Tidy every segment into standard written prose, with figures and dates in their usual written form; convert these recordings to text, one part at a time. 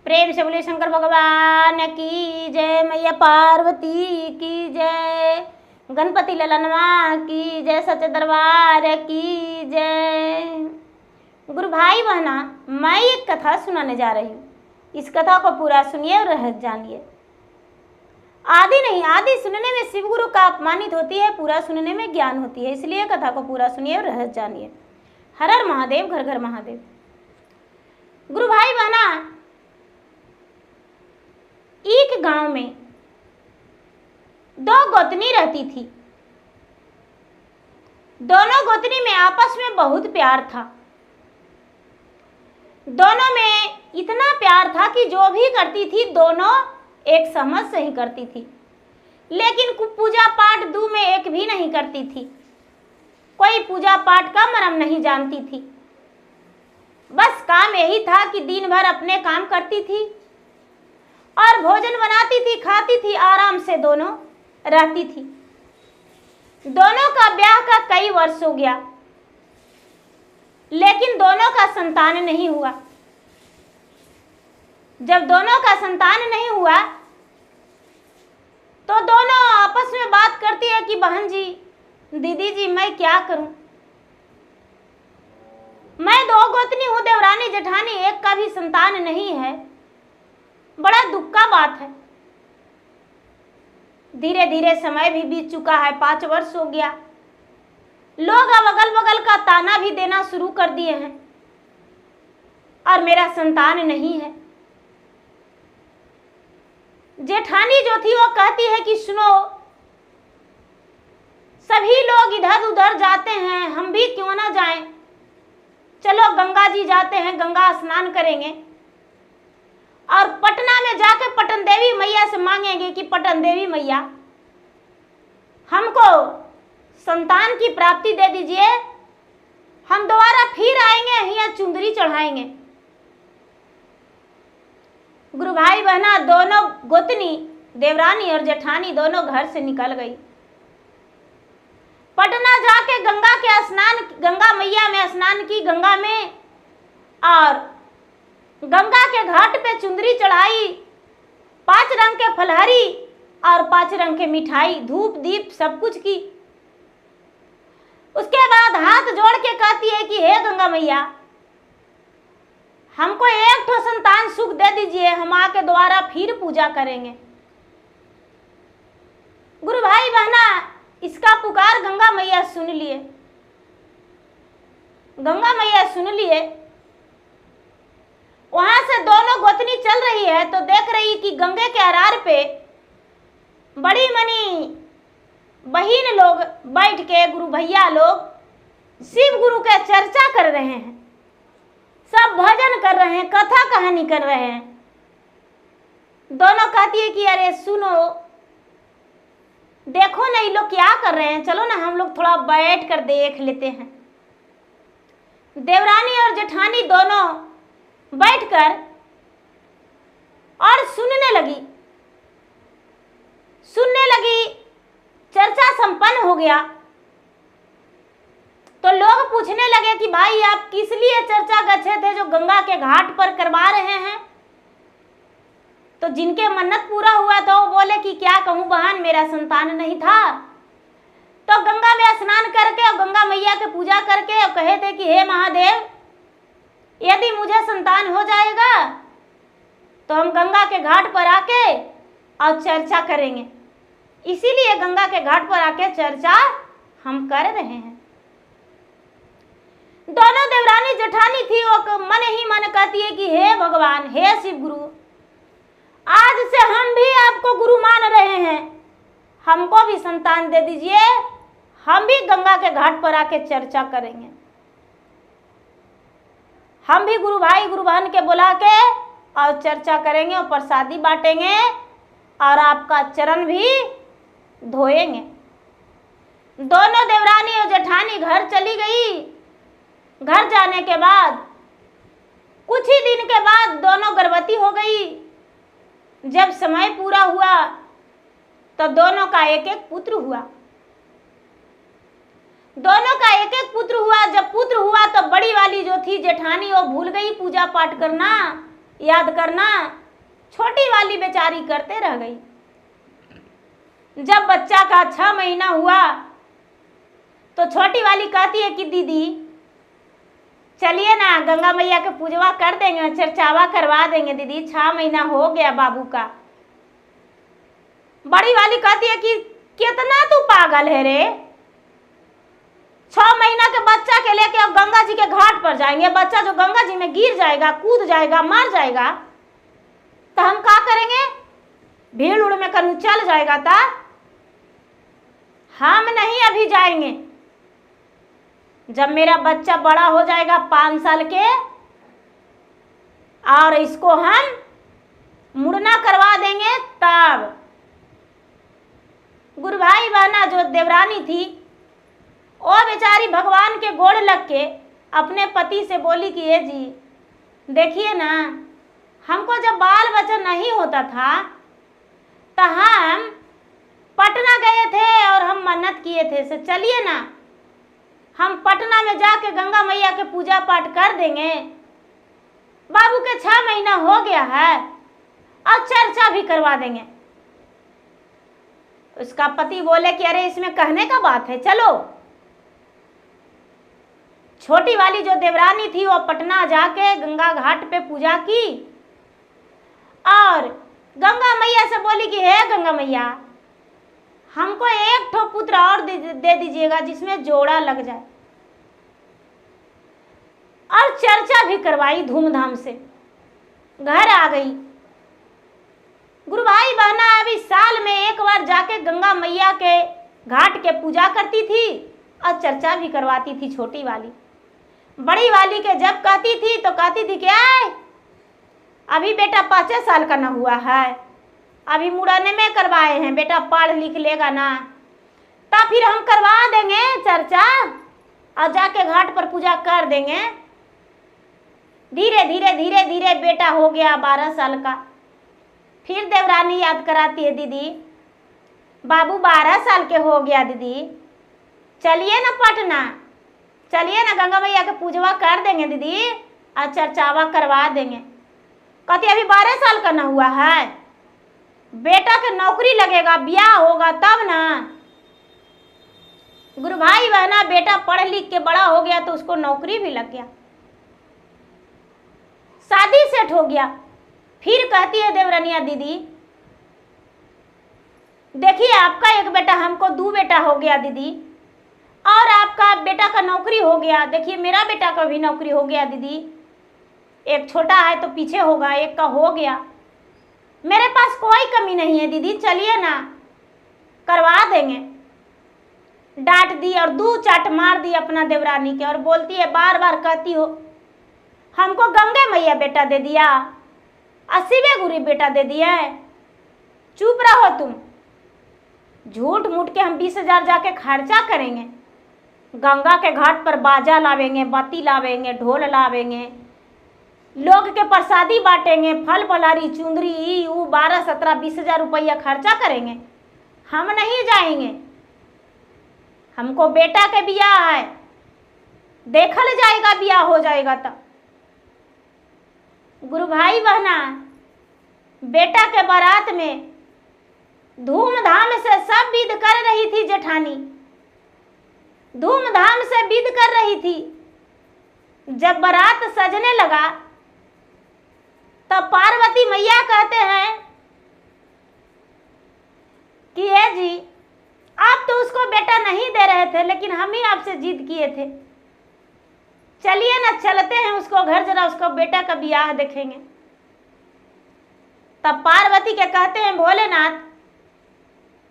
प्रेम से बोले शंकर भगवान की जय, मैया पार्वती की जय, गणपति ललनवा की जय, सच्चे दरबार की जय। गुरु भाई बहना, मैं एक कथा सुनाने जा रही हूँ। इस कथा को पूरा सुनिए और रहस्य जानिए। आदि नहीं, आदि सुनने में शिव गुरु का अपमानित होती है, पूरा सुनने में ज्ञान होती है। इसलिए कथा को पूरा सुनिए और रहस्य जानिए। हर हर महादेव, घर घर महादेव। गुरु भाई बहना, एक गांव में दो गोतनी रहती थी। दोनों गोतनी में आपस में बहुत प्यार था। दोनों में इतना प्यार था कि जो भी करती थी दोनों एक समझ से ही करती थी, लेकिन पूजा पाठ दो में एक भी नहीं करती थी। कोई पूजा पाठ का मर्म नहीं जानती थी। बस काम यही था कि दिन भर अपने काम करती थी और भोजन बनाती थी, खाती थी, आराम से दोनों रहती थी। दोनों का ब्याह का कई वर्ष हो गया, लेकिन दोनों का संतान नहीं हुआ। जब दोनों का संतान नहीं हुआ तो दोनों आपस में बात करती है कि बहन जी, दीदी जी, मैं क्या करूं? मैं दो गोतनी हूं, देवरानी जेठानी, एक का भी संतान नहीं है। बड़ा दुख का बात है। धीरे धीरे समय भी बीत चुका है, 5 वर्ष हो गया। लोग अब अगल बगल का ताना भी देना शुरू कर दिए हैं और मेरा संतान नहीं है। जेठानी जो थी वो कहती है कि सुनो, सभी लोग इधर उधर जाते हैं, हम भी क्यों ना जाएं? चलो गंगा जी जाते हैं, गंगा स्नान करेंगे और पटना में जाकर पटन देवी मैया से मांगेंगे कि पटन देवी मैया, हमको संतान की प्राप्ति दे दीजिए, हम दोबारा फिर आएंगे, यहाँ चुंदरी चढ़ाएंगे। गुरु भाई बहना, दोनों गोतनी, देवरानी और जेठानी, दोनों घर से निकल गई। पटना जाके गंगा के स्नान, गंगा मैया में स्नान की, गंगा में, और गंगा के घाट पे चुंदरी चढ़ाई, 5 रंग के फलहरी और 5 रंग के मिठाई, धूप दीप सब कुछ की। उसके बाद हाथ जोड़ के कहती है कि हे गंगा मैया, हमको एक ठो संतान सुख दे दीजिए, हम आके दोबारा फिर पूजा करेंगे। गुरु भाई बहना, इसका पुकार गंगा मैया सुन लिए। गंगा मैया सुन लिए। वहां से दोनों गोतनी चल रही है तो देख रही कि गंगे के अरार पे बड़ी मनी बहिन लोग बैठ के, गुरु भैया लोग शिव गुरु के चर्चा कर रहे हैं, सब भजन कर रहे हैं, कथा कहानी कर रहे हैं। दोनों कहती है कि अरे सुनो, देखो ना ये लोग क्या कर रहे हैं, चलो ना हम लोग थोड़ा बैठ कर देख लेते हैं। देवरानी और जेठानी दोनों बैठकर और सुनने लगी। चर्चा संपन्न हो गया तो लोग पूछने लगे कि भाई आप किस लिए चर्चा गच्छे थे जो गंगा के घाट पर करवा रहे हैं? तो जिनके मन्नत पूरा हुआ तो वो बोले कि क्या कहूँ बहन, मेरा संतान नहीं था। तो गंगा में स्नान करके और गंगा मैया के पूजा करके और कहे थे कि हे महादेव, यदि मुझे संतान हो जाएगा तो हम गंगा के घाट पर आके और चर्चा करेंगे। इसीलिए गंगा के घाट पर आके चर्चा हम कर रहे हैं। दोनों देवरानी जेठानी थी, वो मन ही मन कहती है कि हे भगवान, हे शिव गुरु, आज से हम भी आपको गुरु मान रहे हैं, हमको भी संतान दे दीजिए, हम भी गंगा के घाट पर आके चर्चा करेंगे। हम भी गुरु भाई गुरु बहन के बुला के और चर्चा करेंगे और प्रसादी बांटेंगे और आपका चरण भी धोएंगे। दोनों देवरानी और जेठानी घर चली गई। घर जाने के बाद कुछ ही दिन के बाद दोनों गर्भवती हो गई। जब समय पूरा हुआ तो दोनों का एक एक पुत्र हुआ। दोनों का एक एक पुत्र हुआ। जब पुत्र हुआ तो बड़ी वाली जो थी जेठानी, वो भूल गई पूजा पाठ करना, याद करना, छोटी वाली बेचारी करते रह गई। जब बच्चा का 6 महीना हुआ तो छोटी वाली कहती है कि दीदी चलिए ना गंगा मैया के पूजवा कर देंगे, चर्चावा करवा देंगे दीदी, 6 महीना हो गया बाबू का। बड़ी वाली कहती है कि कितना तू पागल है रे, 6 महीना के बच्चा के लेके अब गंगा जी के घाट पर जाएंगे, बच्चा जो गंगा जी में गिर जाएगा, कूद जाएगा, मर जाएगा तो हम क्या करेंगे, भीड़ उड़ में करूँ चल जाएगा ता हम नहीं अभी जाएंगे। जब मेरा बच्चा बड़ा हो जाएगा 5 साल के और इसको हम मुड़ना करवा देंगे तब। गुरु भाई बहना जो देवरानी थी वो बेचारी भगवान के गोड़ लग के अपने पति से बोली कि ये जी देखिए ना, हमको जब बाल बच्चा नहीं होता था तो हम पटना गए थे और हम मन्नत किए थे, से चलिए ना हम पटना में जाके गंगा मैया के पूजा पाठ कर देंगे, बाबू के 6 महीना हो गया है और चर्चा भी करवा देंगे। उसका पति बोले कि अरे इसमें कहने का बात है, चलो। छोटी वाली जो देवरानी थी वो पटना जाके गंगा घाट पे पूजा की और गंगा मैया से बोली कि हे गंगा मैया हमको एक ठो पुत्र और दे दीजिएगा जिसमें जोड़ा लग जाए, और चर्चा भी करवाई धूमधाम से। घर आ गई। गुरु भाई बहना अभी साल में एक बार जाके गंगा मैया के घाट के पूजा करती थी और चर्चा भी करवाती थी छोटी वाली। बड़ी वाली के जब कहती थी तो कहती थी क्या अभी बेटा 5 साल का ना हुआ है, अभी मुड़ने में करवाए हैं, बेटा पढ़ लिख लेगा ना तब फिर हम करवा देंगे चर्चा और जाके घाट पर पूजा कर देंगे। धीरे धीरे धीरे धीरे बेटा हो गया 12 साल का। फिर देवरानी याद कराती है दीदी बाबू 12 साल के हो गया दीदी, चलिए ना पटना, चलिए ना गंगा मैया के पूजवा कर देंगे दीदी और चर्चावा करवा देंगे। कहती अभी 12 साल का ना हुआ है, बेटा के नौकरी लगेगा, ब्याह होगा तब ना। गुरु भाई बहना बेटा पढ़ लिख के बड़ा हो गया तो उसको नौकरी भी लग गया, शादी सेट हो गया। फिर कहती है देवरनिया दीदी देखिए आपका एक बेटा, हमको 2 बेटा हो गया दीदी, और आपका बेटा का नौकरी हो गया, देखिए मेरा बेटा का भी नौकरी हो गया दीदी, एक छोटा है तो पीछे होगा, एक का हो गया, मेरे पास कोई कमी नहीं है दीदी, चलिए ना करवा देंगे। डांट दी और 2 चाट मार दी अपना देवरानी के और बोलती है बार बार कहती हो हमको गंगे मैया बेटा दे दिया, 80वें गुरु बेटा दे दिया है, चुप रहो तुम। झूठ मूठ के हम 20,000 जाके खर्चा करेंगे, गंगा के घाट पर बाजा लावेंगे, बत्ती लावेंगे, ढोल लावेंगे, लोग के प्रसादी बांटेंगे, फल फलारी चुंदरी 12, 17, 20,000 रुपया खर्चा करेंगे, हम नहीं जाएंगे। हमको बेटा के बियाह है, देखल जाएगा बियाह हो जाएगा तब। गुरु भाई बहना बेटा के बारात में धूमधाम से सब विध कर रही थी, जेठानी धूमधाम से विध कर रही थी। जब बारात सजने लगा तब पार्वती मैया कहते हैं कि ये जी आप तो उसको बेटा नहीं दे रहे थे, लेकिन हम ही आपसे जिद किए थे, चलिए ना चलते हैं उसको घर, जरा उसको बेटा का ब्याह देखेंगे। तब पार्वती के कहते हैं भोलेनाथ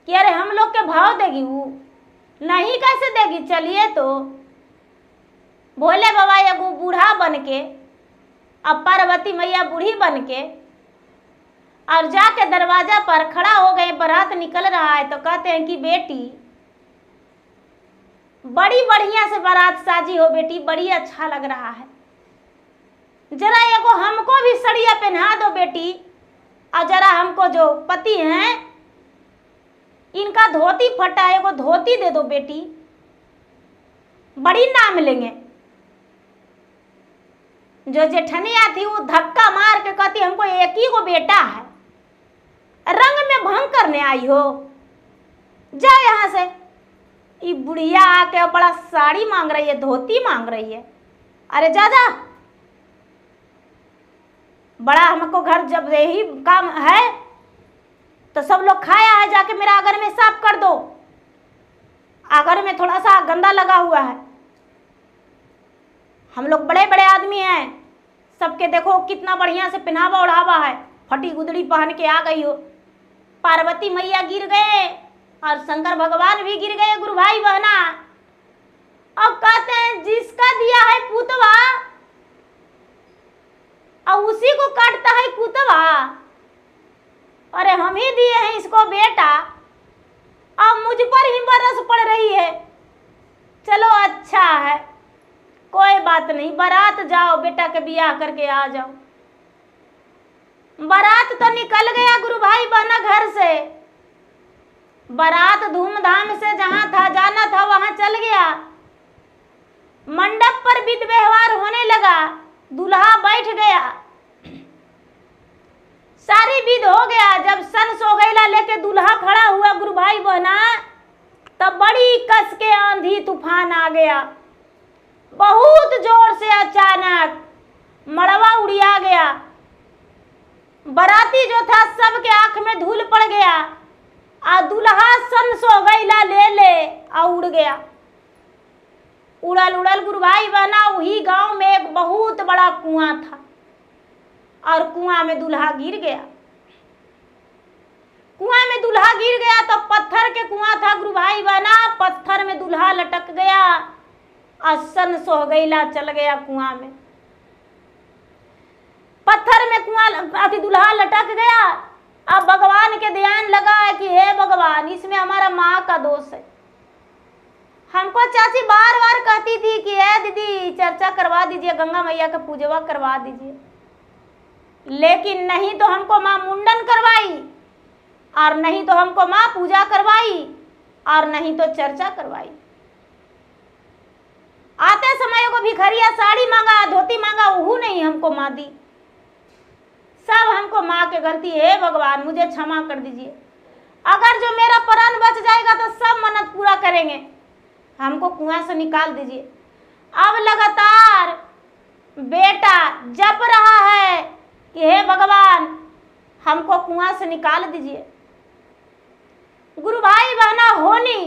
कि अरे हम लोग के भाव देगी वो, नहीं कैसे देगी, चलिए तो। भोले बाबा एगो बूढ़ा बन के, अब पार्वती मैया बूढ़ी बन के और जाके दरवाजा पर खड़ा हो गए, बारात निकल रहा है तो कहते हैं कि बेटी बड़ी बढ़िया से बारात साजी हो बेटी, बड़ी अच्छा लग रहा है, जरा एगो हमको भी सड़िया पहना दो बेटी, और जरा हमको जो पति हैं इनका धोती फटा एगो धोती दे दो बेटी, बड़ी नाम लेंगे। जो जेठनिया थी वो धक्का मार के कहती हमको एक ही को बेटा है, रंग में भंग करने आई हो, जा यहाँ से। ये बुढ़िया आके बड़ा साड़ी मांग रही है, धोती मांग रही है। अरे जा जा, बड़ा हमको घर जब यही काम है तो सब लोग खाया है, जाके मेरा आंगन में साफ कर दो, आंगन में थोड़ा सा गंदा लगा हुआ है। हम लोग बड़े बड़े आदमी हैं, सबके देखो कितना बढ़िया से पहनावा ओढ़ावा है, फटी गुदड़ी पहन के आ गई हो। पार्वती मैया गिर गए और शंकर भगवान भी गिर गए, गुरु भाई बहना। अब कहते हैं जिसका दिया है पुतवा और उसी को काटता है कुतवा। अरे हम ही दिए हैं इसको बेटा, अब मुझ पर ही बरस पड़ रही है। चलो अच्छा है, कोई बात नहीं, बारात जाओ, बेटा के ब्याह करके आ जाओ। बारात तो निकल गया गुरु भाई बहना घर से, बारात धूमधाम से जहां था जाना था वहां चल गया। मंडप पर विध व्यवहार होने लगा, दूल्हा बैठ गया, सारी विध हो गया। जब सन सोगैला लेके दूल्हा खड़ा हुआ गुरु भाई बहना, तब बड़ी कस के आंधी तूफान आ गया, बहुत जोर से अचानक मड़वा उड़िया गया। बराती जो था सबके आंख में धूल पड़ गया, आ दूल्हा सन सोगैला ले ले आ उड़ गया। उड़ल उड़ल गुरु भाई बहना वही गांव में एक बहुत बड़ा कुआं था और कुआं में दूल्हा गिर गया। कुआं में दूल्हा गिर गया तो पत्थर के कुआं था गुरु भाई बहना, पत्थर में दूल्हा लटक गया और सन सोहगैला चल गया कुआं में। पत्थर में कुआं दूल्हा लटक गया। अब भगवान के ध्यान लगा है कि हे भगवान, इसमें हमारा माँ का दोष है। हमको चाची बार बार कहती थी कि है दीदी चर्चा करवा दीजिए, गंगा मैया का पूजवा करवा दीजिए, लेकिन नहीं तो हमको माँ मुंडन करवाई और नहीं तो हमको माँ पूजा करवाई और नहीं तो चर्चा करवाई। आते समय को भिखरिया साड़ी मांगा, धोती मांगा, वो नहीं हमको माँ दी। सब हमको माँ के गलती है, भगवान मुझे क्षमा कर दीजिए। अगर जो मेरा प्राण बच जाएगा तो सब मन्नत पूरा करेंगे, हमको कुआं से निकाल दीजिए। अब लगातार बेटा जप रहा है कि हे भगवान हमको कुआं से निकाल दीजिए। गुरु भाई बहना होनी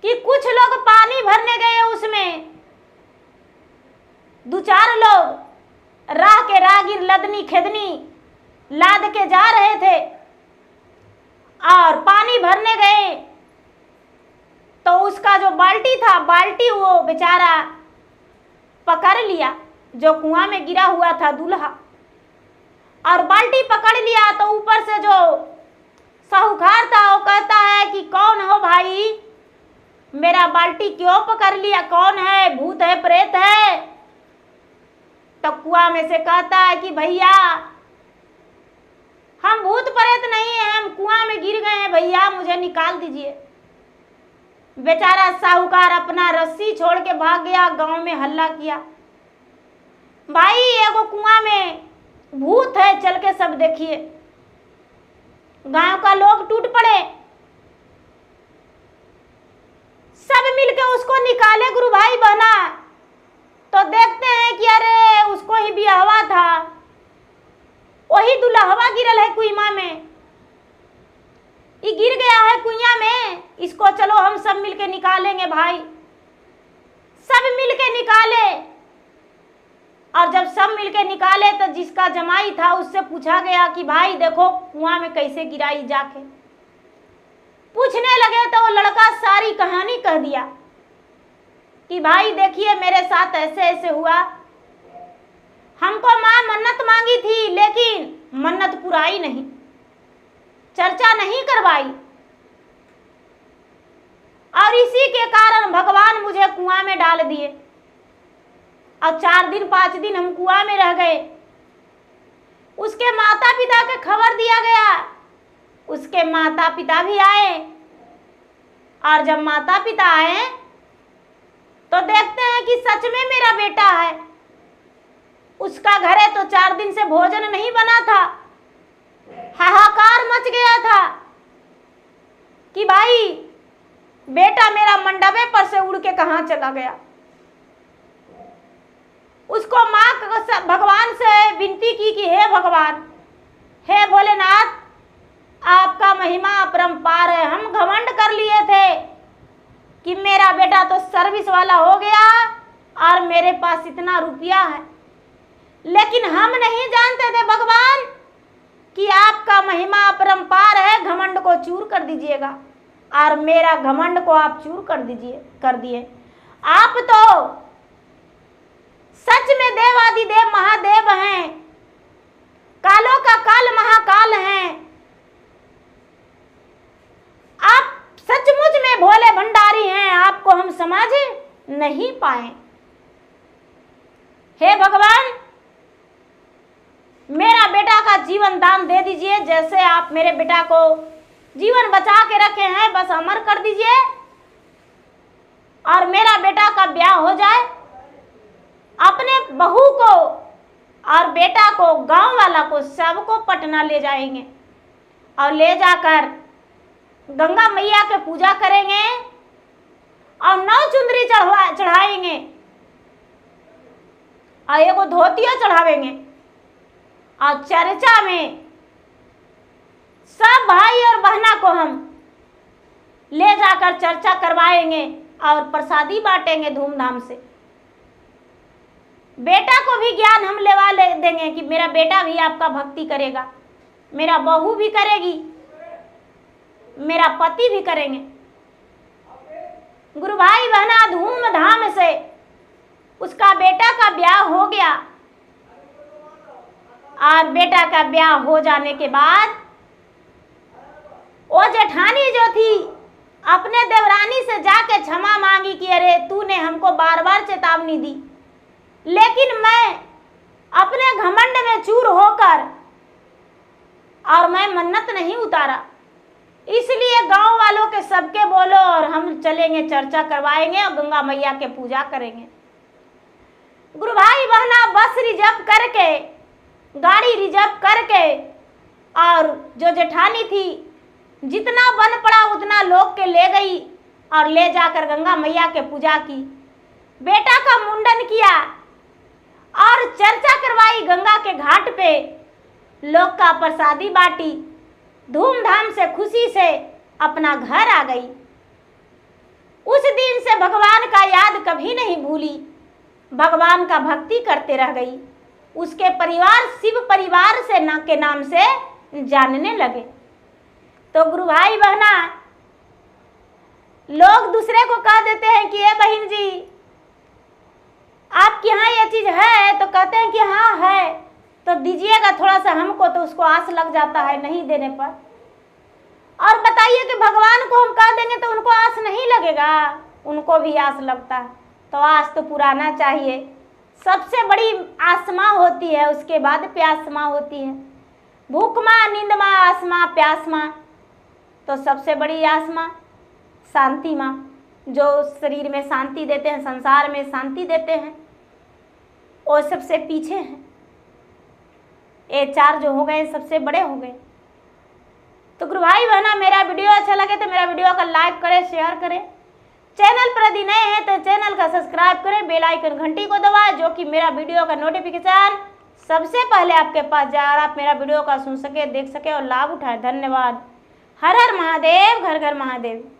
कि कुछ लोग पानी भरने गए, उसमें दो चार लोग राह के राहगीर लदनी खेदनी लाद के जा रहे थे और पानी भरने गए तो उसका जो बाल्टी था, बाल्टी वो बेचारा पकड़ लिया जो कुआं में गिरा हुआ था दूल्हा, और बाल्टी पकड़ लिया तो ऊपर से जो साहूकार था वो कहता है कि कौन हो भाई, मेरा बाल्टी क्यों पकड़ लिया, कौन है, भूत है, प्रेत है? तो कुआं में से कहता है कि भैया हम भूत प्रेत नहीं है, हम कुआं में गिर गए हैं भैया, मुझे निकाल दीजिए। बेचारा साहूकार अपना रस्सी छोड़ के भाग गया, गांव में हल्ला किया, भाई एगो कुआं में भूत है, चल के सब देखिए। गांव का लोग टूट पड़े, सब मिलके उसको निकाले गुरु भाई बहना, तो देखते हैं कि अरे उसको ही ब्याहवा था, वही दुल्हवा गिरल है कुआं में, ये गिर गया है कुआं में, इसको चलो हम सब मिलके निकालेंगे भाई। सब मिलके निकाले, और जब सब मिलके निकाले तो जिसका जमाई था उससे पूछा गया कि भाई देखो कुआं में कैसे गिराई, जाके पूछने लगे तो वो लड़का सारी कहानी कह दिया कि भाई देखिए मेरे साथ ऐसे ऐसे हुआ, हमको माँ मन्नत मांगी थी लेकिन मन्नत पुराई नहीं, चर्चा नहीं करवाई, और इसी के कारण भगवान मुझे कुआं में डाल दिए, और 4 दिन 5 दिन हम कुआं में रह गए। उसके माता पिता के खबर दिया गया, उसके माता पिता भी आए, और जब माता पिता आए तो देखते हैं कि सच में मेरा बेटा है, उसका घर है तो 4 दिन से भोजन नहीं बना था। हाहाकार मच गया था कि भाई बेटा मेरा मंडपे पर से उड़ के कहां चला गया। उसको मां भगवान से विनती की कि हे भगवान, हे भोलेनाथ, आपका महिमा अपरंपार है। हम घमंड कर लिए थे कि मेरा बेटा तो सर्विस वाला हो गया और मेरे पास इतना रुपया है, लेकिन हम नहीं जानते थे भगवान कि आपका महिमा अपरंपार है। घमंड को चूर कर दीजिएगा और मेरा घमंड को आप चूर कर दिए। आप तो सच में देवादिदेव महादेव हैं, कालों का काल महाकाल हैं। आप सचमुच में भोले भंडारी हैं, आपको हम समझ नहीं पाए। हे भगवान, मेरा बेटा का जीवन दान दे दीजिए। जैसे आप मेरे बेटा को जीवन बचा के रखे हैं, बस अमर कर दीजिए और मेरा बेटा का ब्याह हो जाए। अपने बहू को और बेटा को, गांव वाला को, सबको पटना ले जाएंगे और ले जाकर गंगा मैया के पूजा करेंगे और 9 चुंदरी चढ़ाएंगे और एगो धोतिया चढ़ावेंगे और चर्चा में सब भाई और बहना को हम ले जाकर चर्चा करवाएंगे और प्रसादी बांटेंगे धूमधाम से। बेटा को भी ज्ञान हम लेवा ले देंगे कि मेरा बेटा भी आपका भक्ति करेगा, मेरा बहू भी करेगी, मेरा पति भी करेंगे। गुरु भाई बहना धूमधाम से उसका बेटा का ब्याह हो गया और बेटा का ब्याह हो जाने के बाद वो जेठानी जो थी अपने देवरानी से जाके क्षमा मांगी कि अरे तूने हमको बार बार चेतावनी दी, लेकिन मैं अपने घमंड में चूर होकर और मैं मन्नत नहीं उतारा, इसलिए गांव वालों के सबके बोलो और हम चलेंगे, चर्चा करवाएंगे और गंगा मैया के पूजा करेंगे। गुरु भाई बहना बस रिजर्व करके, गाड़ी रिजर्व करके और जो जेठानी थी जितना बन पड़ा उतना लोग के ले गई और ले जाकर गंगा मैया के पूजा की, बेटा का मुंडन किया और चर्चा करवाई गंगा के घाट पे, लोग का प्रसादी बांटी, धूमधाम से खुशी से अपना घर आ गई। उस दिन से भगवान का याद कभी नहीं भूली, भगवान का भक्ति करते रह गई। उसके परिवार शिव परिवार से के नाम से जानने लगे। तो गुरु भाई बहना, लोग दूसरे को कह देते हैं कि ये बहन जी आपके यहाँ ये चीज है, तो कहते हैं कि हाँ है तो दीजिएगा थोड़ा सा हमको, तो उसको आस लग जाता है नहीं देने पर। और बताइए कि भगवान को हम कह देंगे तो उनको आस नहीं लगेगा, उनको भी आस लगता है। तो आस तो पुराना चाहिए। सबसे बड़ी आसमा होती है, उसके बाद प्यासमा होती है। भूख माँ, नींद माँ, आसमा, प्यास माँ। तो सबसे बड़ी आसमा शांति माँ, जो शरीर में शांति देते हैं, संसार में शांति देते हैं, वो सबसे पीछे हैं। ये 4 जो हो गए सबसे बड़े हो गए। तो गुरु भाई बहना, मेरा वीडियो अच्छा लगे तो मेरा वीडियो का लाइक करें, शेयर करें। चैनल पर यदि नए हैं तो चैनल का सब्सक्राइब करें, बेल आइकन घंटी को दबाएं, जो कि मेरा वीडियो का नोटिफिकेशन सबसे पहले आपके पास जाए और आप मेरा वीडियो का सुन सके, देख सके और लाभ उठाए। धन्यवाद। हर हर महादेव, घर घर महादेव।